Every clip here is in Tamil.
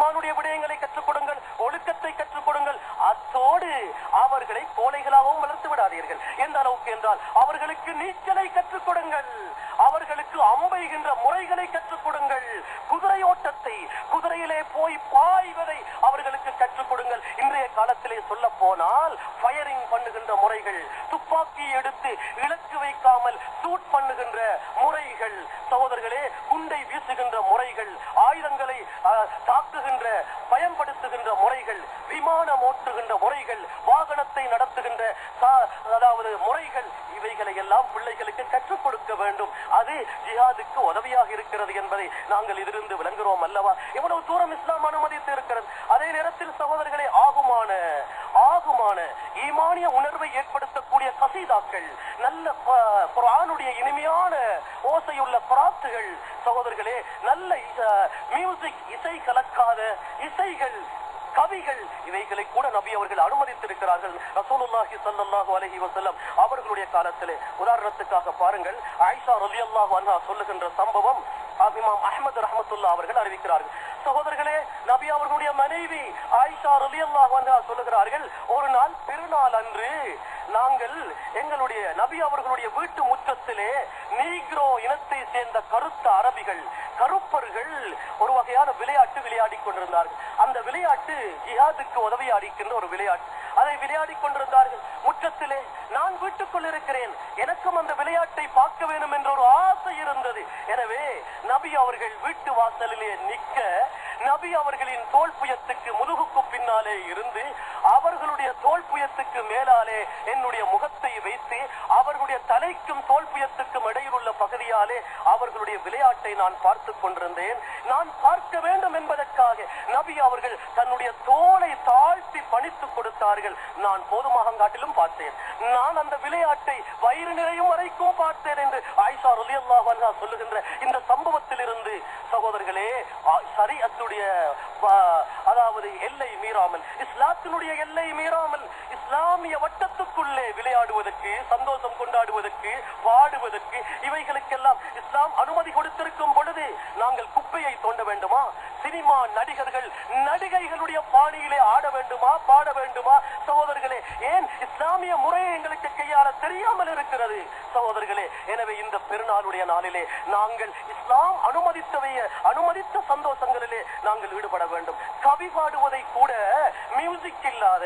ஈமானுடைய விடயங்களை கற்றுக் கொடுங்கள், ஒழுக்கத்தை கற்றுக் கொடுங்கள். அத்தோடு அவர்களை கோழைகளாகவும் வளர்த்து விடாதீர்கள். எந்த அளவுக்கு என்றால் அவர்களுக்கு நீச்சலை கற்றுக் கொடுங்கள், அவர்களுக்கு அம்பெய்கின்ற முறைகளை கற்றுக் கொடுங்கள், குதிரை ஓட்டத்தை, குதிரையிலே போய் பாய்வதை அவர்களுக்கு கற்றுக் கொடுங்கள். இன்றைய காலத்திலே சொல்ல போனால் ஃபயரிங் பண்ணுகின்ற முறைகள், துப்பாக்கி எடுத்து இலக்கு வைக்காமல் சூட் பண்ணுகின்ற முறைகள், சகோதரர்களே குண்டை வீசுகின்ற முறைகள், ஆயுதங்களை தாக்குகின்ற பயன்படுத்துகின்ற முறைகள், விமானம் ஓட்டுகின்ற முறைகள், வாகனத்தை நடத்துகின்ற அதாவது முறைகள், இவைகளை எல்லாம் பிள்ளைகளுக்கு கற்றுக் கொடுக்க வேண்டும். அது ஜிஹாதுக்கு உதவியாக இருக்கிறது என்பதை நாங்கள் இதிலிருந்து விளங்குகிறோம் அல்லவா? எவ்வளவு தூரம் இஸ்லாம் அனுமதித்து இருக்கிறது. அதே நேரத்தில் சகோதரர்களே ஆகுமான ஈமானிய உணர்வை ஏற்படுத்தக்கூடிய கசீதாக்கள், நல்ல குர்ஆனுடைய இனிமையான ஓசையுள்ள பராத்துகள், சகோதரர்களே நல்ல மியூசிக், இசை கலக்காத இசைகள், கவிகள், இவைகளை கூட நபி அவர்கள் அனுமதித்திருக்கிறார்கள். ரசூலுல்லாஹி ஸல்லல்லாஹு அலைஹி வஸல்லம் அவர்களுடைய காலத்திலே உதாரணத்துக்காக பாருங்கள், ஆயிஷா ரலியல்லாஹு அன்ஹா சொல்லுகின்ற சம்பவம் இமாம் அஹ்மத் ரஹ்மத்துல்லாஹி அவர்கள் அறிவிக்கிறார்கள். சகோதரர்களே நபி அவர்களுடைய மனைவி ஆயிஷா ரலியல்லாஹு அன்ஹா சொல்லுகிறார்கள், ஒரு நாள் பெருநாள் அன்று நாங்கள் எங்களுடைய நபி அவர்களுடைய வீட்டு முற்றத்திலே நீக்ரோ இனத்தை சேர்ந்த கருத்த அரபிகள், கருப்பர்கள் ஒரு வகையான விளையாட்டு விளையாடி கொண்டிருந்தார்கள். அந்த விளையாட்டு ஜிஹாதுக்கு உதவியா இருக்கின்ற ஒரு விளையாட்டு. அதை விளையாடி கொண்டிருந்தார்கள் முற்றத்திலே. நான் வீட்டுக்குள் இருக்கிறேன், எனக்கும் அந்த விளையாட்டை பார்க்க வேண்டும் என்ற ஒரு ஆசை இருந்தது. எனவே நபி அவர்கள் வீட்டு வாசலிலே நிற்க, நபி அவர்களின் தோல் புயத்துக்கு முதுகுக்கு பின்னாலே இருந்து அவர்களுடைய தோல் புயத்துக்கு மேலாலே என்னுடைய முகத்தை வைத்து அவர்களுடைய தலைக்கும் தோல் புயத்துக்கும் இடையில் உள்ள பகுதியாலே அவர்களுடைய விளையாட்டை நான் பார்த்து கொண்டிருந்தேன். நான் பார்க்க வேண்டும் என்பதற்காக நபி அவர்கள் தன்னுடைய தோலை தாழ்த்தி பணித்து கொடுத்தார்கள். நான் போதுமாக காட்டிலும் பார்த்தேன், நான் அந்த விளையாட்டை வயிறு நிறையும் வரைக்கும் பார்த்தேன் என்று ஆயிஷா ரலியல்லாஹு அன்ஹா சொல்லுகின்ற இந்த சம்பவத்தில் இருந்து சகோதரர்களே, ஷரீஅத்துடைய அதாவது எல்லை மீறாமல், இஸ்லாத்தினுடைய எல்லை மீறாமல், இஸ்லாமிய வட்டத்துக்குள்ளே விளையாடுவதற்கு, சந்தோஷம் கொண்டாடுவதற்கு, பாடுவதற்கு, இவைகளுக்கெல்லாம் இஸ்லாம் அனுமதி கொடுத்திருக்கும் பொழுது நாங்கள் குப்பையை தோண்ட வேண்டுமா? சினிமா நடிகர்கள் நடிகைகளுடைய பாணியிலே ஆட வேண்டுமா, பாட வேண்டுமா? சகோதரர்களே, ஏன் இஸ்லாமிய முறையை எங்களுக்கு கையாள தெரியாமல் இருக்கிறது சகோதரர்களே. எனவே இந்த பெருநாளுடைய நாளிலே நாங்கள் இஸ்லாம் அனுமதித்த சந்தோஷங்களிலே நாங்கள் ஈடுபட வேண்டும். கவி பாடுவதை கூட மியூசிக் இல்லாத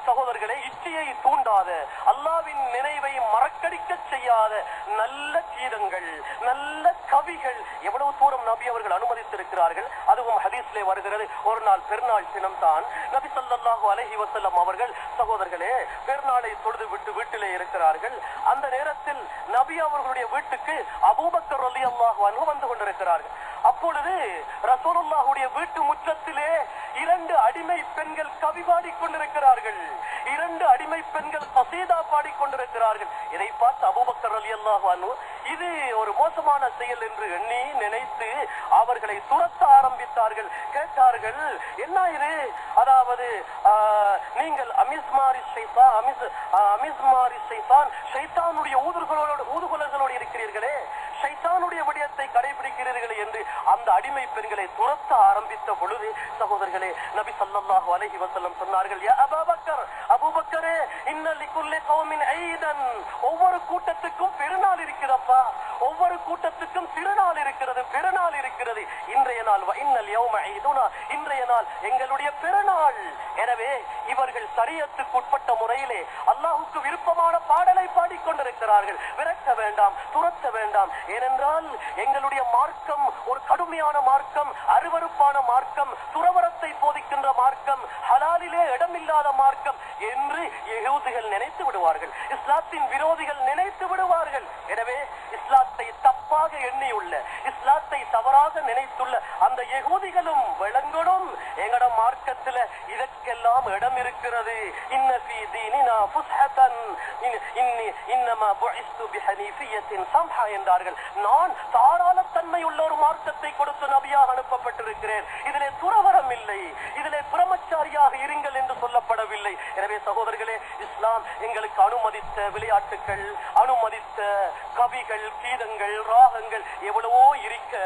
சகோதரர்களே, இச்சையை தூண்டாத, அல்லாவின் நினைவை மறக்கடிக்க செய்யாத நல்ல கீதங்கள், நல்ல கவிகள் எவ்வளவு தூரம் நபி அவர்கள் அனுமதித்திருக்கிறார்கள். அதுவும் ஹதீஸ்லே வருகிறது. ஒரு நாள் பெருநாள் தினம் தான் நபி ஸல்லல்லாஹு அலைஹி வஸல்லம் அவர்கள் சகோதரர்களே பெருநாளை தொழுது விட்டு வீட்டிலே இருக்கிறார்கள். அந்த நேரத்தில் நபி அவர்களுடைய வீட்டுக்கு அபூபக்கர் ரலியல்லாஹு அன்ஹு வந்து கொண்டிருக்கிறார்கள். அப்பொழுது ரசூலுல்லாஹுடைய வீட்டு முற்றத்திலே 2 அடிமை பெண்கள் கவி பாடிக்கொண்டிருக்கிறார்கள், 2 அடிமை பெண்கள் கசீதா பாடிக்கொண்டிருக்கிறார்கள். இதை பார்த்து அபூபக்கர் ரலியல்லாஹு அன்ஹு இது ஒரு மோசமான செயல் என்று எண்ணி நினைத்து அவர்களை துரத்த ஆரம்பித்தார்கள். கேட்டார்கள், என்ன இது? அதாவது நீங்கள் ஷைத்தானுடைய ஊதுகுலர்களோடு இருக்கிறீர்களே, ஷைத்தானுடைய விடயத்தை கடைபிடிக்கிறீர்கள் என்று அந்த அடிமை பெண்களை துரத்த ஆரம்பித்த பொழுது சகோதரர்களே நபி ஸல்லல்லாஹு அலைஹி வஸல்லம் சொன்னார்கள், யா அபூபக்கர், அபூபக்கரே, இன்ன லிகுல்லி கௌமின் ஈதன், ஒவ்வொரு கூட்டத்துக்கும் பெருநாள் இருக்கிறப்பா, ஒவ்வொரு கூட்டத்துக்கும் திருநாள் இருக்கிறது, பெருநாள் இருக்கிறது. இன்றைய நாள் இன்னல் யௌம ஈதுனா, இன்றைய நாள் எங்களுடைய பெருநாள். எனவே இவர்கள் ஷரியத்துக்கு உட்பட்ட முறையிலே அல்லாஹ்வுக்கு விருப்பமான பாடலை பாடிக்கொண்டிருக்கிறார்கள். விரட்ட வேண்டாம், துரத்த வேண்டாம். ஏனென்றால் எங்களுடைய மார்க்கம் ஒரு கடுமையான மார்க்கம், அருவருப்பான மார்க்கம், துறவரத்தை போதிக்கின்ற மார்க்கம், ஹலாலிலே இடமில்லாத மார்க்கம் என்று யஹூதிகள் நினைத்து விடுவார்கள், இஸ்லாத்தின் விரோதிகள் நினைத்து விடுவார்கள். எனவே இஸ்லாத்தை தப்பாக எண்ணியுள்ள, இஸ்லாத்தை தவறாக நினைத்துள்ள அந்த யஹூதிகளும் விளங்கணும், எங்கட மார்க்கத்தில் இதற்கெல்லாம் இடம் இருக்கிறது. இன்ன ஃபீ தீனினா ஃபுஸ்ஹதன் இன்னமா புஇஸ்து பிஹனீஃபியத்தின் சம்ஹா என்றார்கள். நான் தாராளத்தன்மை உள்ள ஒரு மார்க்கத்தை கொடுத்து நபியாக அனுப்பப்பட்டிருக்கிறேன். இதிலே துறவரம் இல்லை, இதிலே பிரமச்சாரியாக இருங்கள் என்று சொல்லப்படவில்லை. எனவே சகோதரர்களே, இஸ்லாம் எங்களுக்கு அனுமதித்த விளையாட்டுகள், அனுமதித்த கவிகள், கீதங்கள், ராகங்கள் எவ்வளவோ இருக்க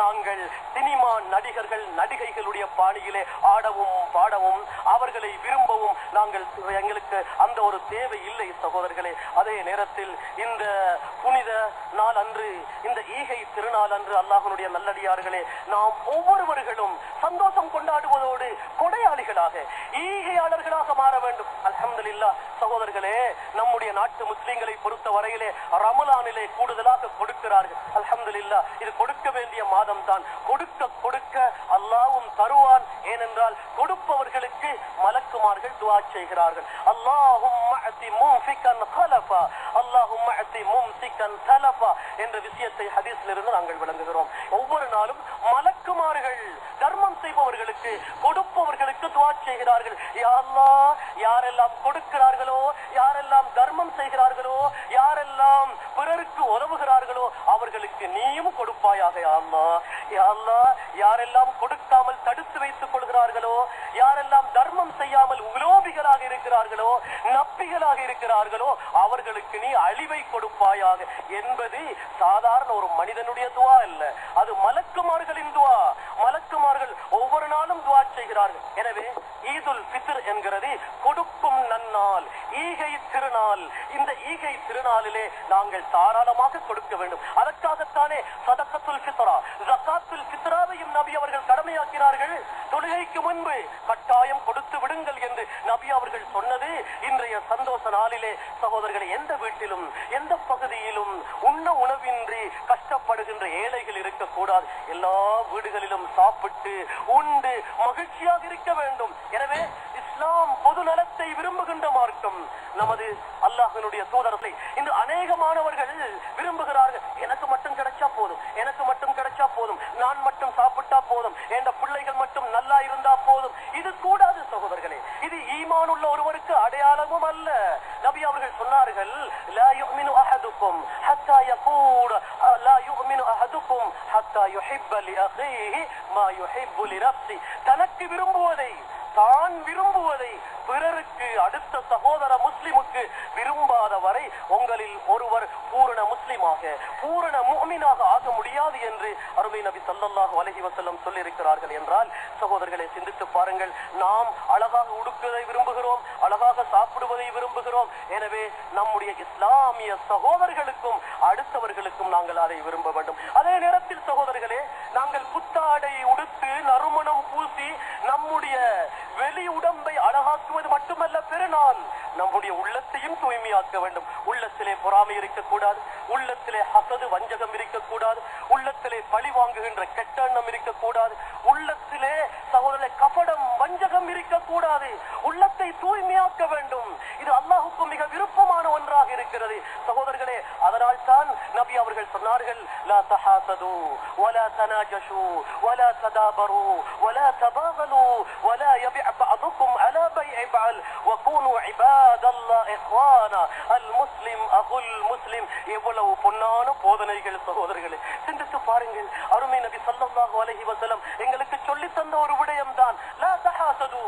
நாங்கள் சினிமா நடிகர்கள் நடிகைகளுடைய பாணியிலே ஆடவும் பாடவும் அவர்களை விரும்பவும் எங்களுக்கு அந்த ஒரு தேவை இல்லை சகோதரர்களே. அதே நேரத்தில் இந்த புனித நாள் அன்று, இந்த ஈகை திருநாள் அன்று அல்லாஹ்வுடைய நல்லடியார்களே, நாம் ஒவ்வொருவர்களும் சந்தோஷம் கொண்டாடுவதோடு கொடையாளிகளாக, ஈகையாளர்களாக மாற வேண்டும். அல்ஹம்துலில்லாஹ் சகோதரர்களே, நம்முடைய நாட்டு முஸ்லிம்களை பொறுத்த வரையிலே ரமலானிலே கூடுதலாக கொடுக்கிறார்கள். அல்ஹம்துலில்லாஹ், இது கொடுக்க வேண்டிய மாதம் தான். கொடுக்க கொடுக்க அல்லாஹ்வும் தருவான். ஏனென்றால் கொடுப்பவர்களுக்கு மலக்குமார்கள் துஆ செய்கிறார்கள். அல்லாஹும்ம அதி மும்சிகன் கலஃபா, அல்லாஹும்ம அதி மும்சிகன் தலஃபா என்ற விஷயத்தை ஹதீஸிலிருந்து நாங்கள் விளங்குகிறோம். ஒவ்வொரு நாளும் மலக்குமார்கள் தர்மம் செய்பவர்களுக்கு, கொடுப்பவர்களுக்கு துஆ செய்கிறார்கள். யா அல்லாஹ், யாரெல்லாம் கொடுக்கிறார்களோ, யாரெல்லாம் தர்மம் செய்கிறார்களோ, யாரெல்லாம் பிறருக்கு உதவுகிறார்களோ அவர்களுக்கு நீயும் கொடுப்பாயாக யா அல்லாஹ். யா அல்லாஹ், யாரெல்லாம் கொடுக்காமல் தடுத்து வைத்துக் கொள்கிறார்களோ, யாரெல்லாம் தர்மம் செய்யாமல் உலோபிகளாக இருக்கிறார்களோ, நப்பிகளாக இருக்கிறார்களோ அவர்களுக்கு நீ அழிவை கொடுப்பாயாக என்பது சாதாரண ஒரு மனிதனுடைய துவா அல்ல, அது மலக்குமார்களின் துவா. மலக்குமார்கள் ஒவ்வொரு நாளும் துவா செய்கிறார்கள். எனவே ஈதுல் ஃபித்ர் என்கிறது கொடுக்கும் நன்னாள், ஈகை திருநாள். இந்த ஈகை திருநாளிலே நாங்கள் தாராளமாக கொடுக்க வேண்டும். அதற்காகத்தானே சதகத்துல் ஃபித்ரா, ஜகாத்துல் ஃபித்ராவையும் நபி அவர்கள் கடமையாக்கிறார்கள். தொழுகைக்கு முன்பு கட்டாயம் கொடுத்து விடுங்கள் என்று நபி அவர்கள் சொன்னது இன்றைய சந்தோஷ நாளிலே சகோதரர்களை, எந்த வீட்டிலும் எந்த பகுதியிலும் உண்ண உணவின்றி கஷ்டப்படுகின்ற ஏழைகள் இருக்கக்கூடாது. எல்லா வீடுகளிலும் சாப்பிட்டு உண்டு மகிழ்ச்சியாக இருக்க வேண்டும். எனவே இஸ்லாம் பொது நலத்தை விரும்புகின்ற மார்க்கம். நமது அல்லாஹ்வினுடைய தூதரை இன்று அநேகமானவர்கள் விரும்புகிறார்கள். எனக்கு மட்டும் கிடைச்சா போதும், எனக்கு மட்டும் கிடைச்சா போதும், நான் மட்டும் சாப்பிட்டா போதும், என் பிள்ளைகள் மட்டும் நல்லா இருந்தா போதும். இது கூடாது சகோதரர்களே. இது ஈமான் உள்ள ஒருவருக்கு அடையாளமும் அல்ல. நபி அவர்கள் சொன்னார்கள், லா யுமினு அஹதுக்கும் ஹத்தா யகூல லா யுமினு அஹதுக்கும் ஹத்தா யுஹிப்ப லி அஹீஹி மா யுஹிப்பு லி நஃப்ஸி. தனக்கு விரும்புவதை, தான் விரும்புவதை பிறருக்கு, அடுத்த சகோதர முஸ்லிமுக்கு விரும்பாத வரை உங்களில் ஒருவர் பூரண முஸ்லிமாக, பூரண முஃமினாக ஆக முடியாது என்று அருமை நபி ஸல்லல்லாஹு அலைஹி வஸல்லம் சொல்லியிருக்கிறார்கள். என்றால் சகோதரர்களை சிந்தித்து பாருங்கள். நாம் அழகாக உடுக்குவதை விரும்புகிறோம், அழகாக சாப்பிடுவதை விரும்புகிறோம். எனவே நம்முடைய இஸ்லாமிய சகோதரர்களுக்கும் அடுத்தவர்களுக்கும் நாங்கள் அதை விரும்ப வேண்டும். அதே நேரத்தில் சகோதரர்களே, நாங்கள் புத்தாடை உடுத்து நறுமணம் பூசி நம்முடைய வெளி உடம்பை அழகாக்குவது மட்டுமல்ல, பெருநாள் நம்முடைய உள்ளத்தையும் தூய்மையாக்க வேண்டும். உள்ளத்திலே பொறாமை இருக்கக்கூடாது, உள்ளத்திலே ஹசது வஞ்சகம் இருக்கக்கூடாது, உள்ளத்திலே பழி வாங்குகின்ற கெட்ட எண்ணம் இருக்கக்கூடாது, உள்ளத்திலே சகோதரர்களே கபடம் வஞ்சகம் இருக்கக்கூடாது. உள்ளத்தை தூய்மையாக்க வேண்டும். இது அல்லாஹ்வுக்கு மிக விருப்பமான ஒன்றாக இருக்கிறது சகோதரர்களே. அதனால் தான் நபி அவர்கள் சொன்னார்கள், லா தஹாசது வலா தனாஜஷு வலா ததாபரு வலா தபாகலு வலா யபிஅ பஅதுக்கும் அலா பைஇ பஅல் வகூனு இபாதல்லாஹ் இஹ்வானா அல் முஸ்லிம் அகுல் முஸ்லிம். எவ்வளவு பொன்னான போதனைகள் சகோதரர்களே. சிந்தித்து பாருங்கள். அருமை நபி ஸல்லல்லாஹு அலைஹி வஸல்லம் எங்களுக்கு சொல்லி தந்த ஒரு விடயம் தான் லா தஹாசது.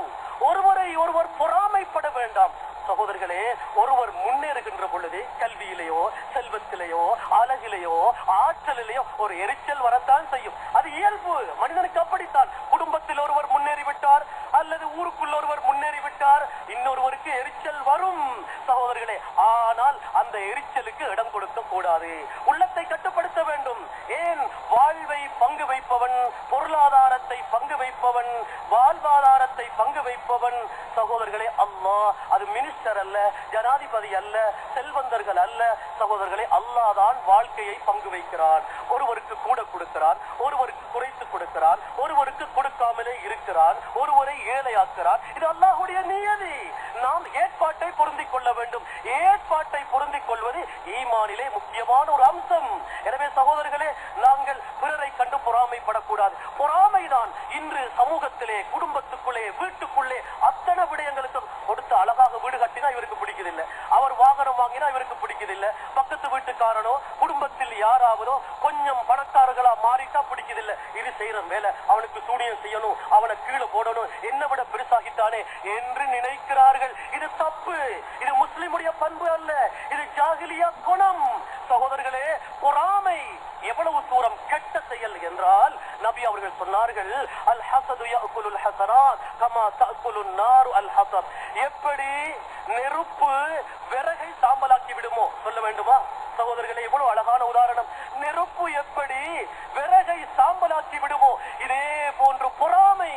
ஒருவரை ஒருவர் பொறாமைப்பட வேண்டாம் சகோதரர்களே. ஒருவர் முன்னேறுகின்ற பொழுது கல்வியிலேயோ, செல்வத்திலேயோ, அழகிலேயோ, ஆற்றலிலேயோ ஒரு எரிச்சல் வரத்தான் செய்யும். அது இயல்பு, மனிதனுக்கு அப்படித்தான். குடும்பத்தில் ஒருவர் முன்னேறிவிட்டார் அல்லது ஊருக்குள்ள ஒருவர் முன்னேறிவிட்டார், இன்னொருவருக்கு எரிச்சல் வரும் சகோதரர்களே. ஆனால் அந்த எரிச்சலுக்கு இடம் கொடுக்க கூடாது. உள்ளத்தை கட்டுப்படுத்த வேண்டும். ஏன்? வாழ்வை பங்கு வைப்பவன், பொருளாதாரத்தை பங்கு வைப்பவன், வாழ்வாதாரத்தை பங்கு வைப்பவன் சகோதரர்களே அல்லாஹ். அது மினிஸ்டர் அல்ல, ஜனாதிபதி அல்ல, செல்வந்தர்கள் அல்ல சகோதரர்களே. அல்லாஹ் தான் வாழ்க்கையை பங்கு வைக்கிறான். ஒருவருக்கு கூட கொடுக்கிறான், ஒருவருக்கு குறைத்து கொடுக்கிறான், ஒருவருக்கு கொடுக்காமலே இருக்கிறான், ஒருவரை ஏழையாக்குறான். இது அல்லாஹ்வுடைய நியதி. நாம் ஏற்பாட்டை பொருந்திக் கொள்ள வேண்டும். ஏற்பாட்டை பொருந்திக் கொள்வது ஈமானிலே முக்கியமான ஒரு அம்சம். எனவே சகோதரர்களே, நாங்கள் பிறரை கண்டு பொறாமைப்படக்கூடாது. பொறாமைதான் இன்று சமூகத்திலே, குடும்பத்துக்குள்ளே, வீட்டுக்குள்ளே அத்தனை விடயங்களுக்கு கொடுத்து அழகாக வீடு கட்டினா இவருக்கு பிடிக்குதில்லை, அவர் வாகனம் வாங்கினா இவருக்கு பிடிக்குதில்லை, பக்கத்து வீட்டுக்காரனோ குடும்பத்தில் யாராவதோ கொஞ்சம் பணக்காரர்களா மாறிட்டா பிடிக்குதில்லை. இது செய்யற மேல அவனுக்கு சூனியம் செய்யணும், அவனை கீழே போடணும், என்ன விட பெருசாகிட்டானே என்று நினைக்கிறார்கள். இது தப்பு. இது முஸ்லிமுடைய பண்பு அல்ல, இது ஜாகிலியா குணம். சகோதரர்களே, பொறாமை எவ்வளவு தூரம் கெட்ட செயல் என்றால் நபி அவர்கள் சொன்னார்கள், அல் ஹஸது யஅகுலுல் ஹஸனாத் கமா தஅகுலுன் நாரு அல் ஹஸப். எப்படி நெருப்பு விறகை சாம்பலாக்கி விடுமோ, சொல்ல வேண்டுமா சகோதரர்களே? எவ்வளவு அழகான உதாரணம். நெருப்பு எப்படி விறகை சாம்பலாக்கி விடுமோ, இதே போன்று பொறாமை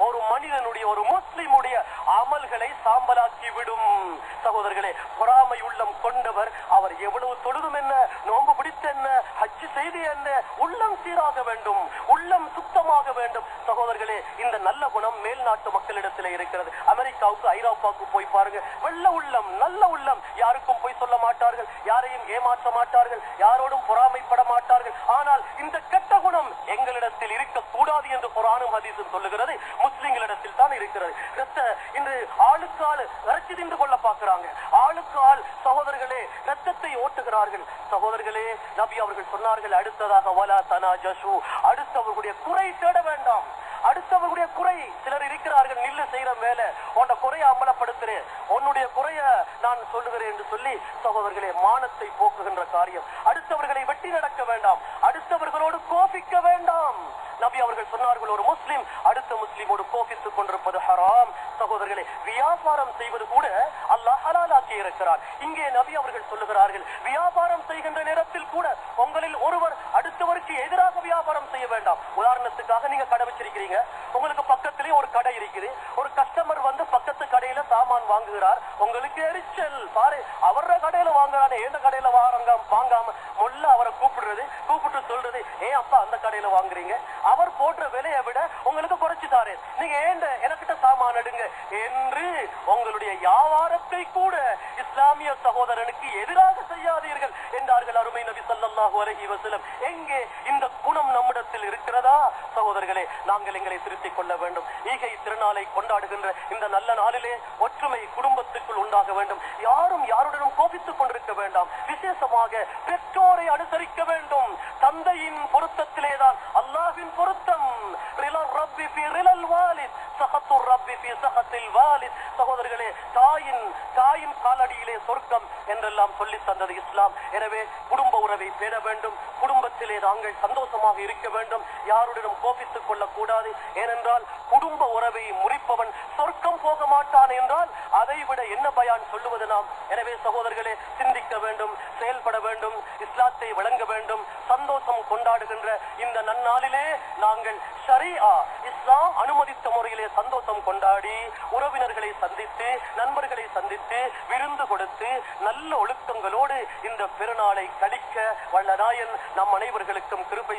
ஒரு மனிதனுடைய, ஒரு முஸ்லிமுடைய அமல்களை சாம்பலாக்கி விடும். சகோதரர்களே, பொறாமை உள்ளம் கொண்டவர் அவர் எவ்வளவு தொழுதும் என்ன, நோன்பு பிடித்த என்ன, ஹஜ் செய்து என்ன, உள்ளம் சீராக வேண்டும், உள்ளம் சுத்தமாக வேண்டும். சகோதரர்களே, இந்த நல்ல குணம் மேல் நாட்டு மக்களிடத்தில் இருக்கிறது. அமெரிக்காவுக்கு, ஐரோப்பாவுக்கு போய் பாருங்க, வெள்ள உள்ளம், நல்ல உள்ளம், யாருக்கும் போய் சொல்ல மாட்டார்கள், யாரையும் ஏமாற்ற மாட்டார்கள், யாரோடும் பொறாமைப்பட மாட்டார்கள். ஆனால் இந்த கெட்ட குணம் எங்களிடத்தில் இருக்கக்கூடாது என்று குர்ஆனும் ஹதீஸும் சொல்லுகிறது. முஸ்லிம்களிடத்தில் தான் இருக்கிறது. இன்று ஆளுக்கு ஆள் இறைச்சி தின்று கொள்ள பார்க்கிறாங்க, ஆளுக்கு ஆள் சகோதரர்களே ரத்தத்தை ஓட்டுகிறார்கள். சகோதரர்களே, நபி அவர்கள் சொன்னார்கள் அடுத்ததாக, வலா தனாஜசு, அடுத்தவர்களுடைய குறை தேட வேண்டாம். அடுத்தவர்களுடைய குறை, சிலர் இருக்கிறார்கள், நில்லு செய்யற மேல உன்னுடைய குறையை அமலப்படுத்துறேன், உன்னுடைய குறைய நான் சொல்லுகிறேன் என்று சொல்லி சகோதரர்களே மானத்தை போக்குகின்ற காரியம். அடுத்தவர்களை வெட்டி நடக்க வேண்டாம், அடுத்தவர்களோடு கோபிக்க வேண்டாம். நபி அவர்கள் சொன்னார்கள், ஒரு முஸ்லிம் அடுத்த முஸ்லிமோடு கோபித்துக் கொண்டிருப்பது ஹராம். சகோதரர்களே, வியாபாரம் செய்வது கூட அல்லாஹ் ஹலாலாக்கி இருக்கிறார். இங்கே நபி அவர்கள் சொல்லுகிறார்கள், வியாபாரம் செய்கின்ற நேரத்தில் கூட உங்களில் ஒருவர் அடுத்தவருக்கு எதிராக வியாபாரம் செய்ய வேண்டாம். உதாரணத்துக்காக நீங்க கடை வச்சிருக்கிறீங்க, உங்களுக்கு பக்கத்திலே ஒரு கடை இருக்குது, ஒரு கஸ்டமர் வந்து பக்கத்து கடையில சாமான் வாங்குகிறார், உங்களுக்கு எரிச்சல், பாரு அவர கடையில வாங்குறானே எந்த கடையில வாங்காம மொல்ல அவரை கூப்பிட்டு சொல்றது, ஏன் அப்பா அந்த கடையில வாங்குறீங்க, அவர் போடுற விலையை விட உங்களுக்கு குறைச்சு தாரேன், நீங்க ஏண்ட எனக்கிட்ட சாமான் எடுங்க என்று உங்களுடைய வியாபாரத்தை கூட இஸ்லாமிய சகோதரனுக்கு எதிராக செய்யாதீர்கள் என்றார்கள் அருமை நபி ஸல்லல்லாஹு அலைஹி வஸல்லம். எங்கே இந்த குணம் நம்மிடத்தில் இருக்கிறதா? சகோதரர்களே, நாங்கள் எங்களை திருத்திக் கொள்ள வேண்டும். ஈகை திருநாளை கொண்டாடுகின்ற இந்த நல்ல நாளிலே ஒற்றுமை குடும்பத்துக்குள் உண்டாக வேண்டும். யாரும் யாருடனும் கோபித்துக் கொண்டிருக்க வேண்டாம். விசேஷமாக பெற்றோரை அனுசரிக்க வேண்டும். தந்தையின் பொருத்தத்திலேதான் அல்லாஹ்வின் பொருத்தம். சகோதரர்களே, தாயின் காலடியிலே சொர்க்கம் என்றெல்லாம் சொல்லி தந்தது இஸ்லாம். எனவே குடும்ப உறவை பேண வேண்டும். குடும்பத்திலே நாங்கள் சந்தோஷமாக இருக்க வேண்டும். யாருடனும் கோபித்துக் கொள்ளக்கூடாது. ஏனென்றால் குடும்ப உறவை முறிப்பவன் சொர்க்கம் போக மாட்டான் என்றால் அதை விட என்ன பயான் சொல்லுவது நாம்? எனவே சகோதரர்களே, சிந்திக்க வேண்டும், செயல்பட வேண்டும், இஸ்லாத்தை வழங்க வேண்டும். சந்தோஷம் கொண்டாடுகின்ற இந்த நன்னாளிலே நாங்கள் ஷரீஆ இஸ்லாம் அனுமதித்த முறையிலே சந்தோஷம் கொண்டாடி உறவினர்களை சந்தித்து, நண்பர்களை சந்தித்து, விருந்து கொடுத்து, நல்ல ஒழுக்கங்களோடு இந்த பெருநாளை கழிக்க வல்ல நாயன் நம் அனைவர்களுக்கும் கிருபை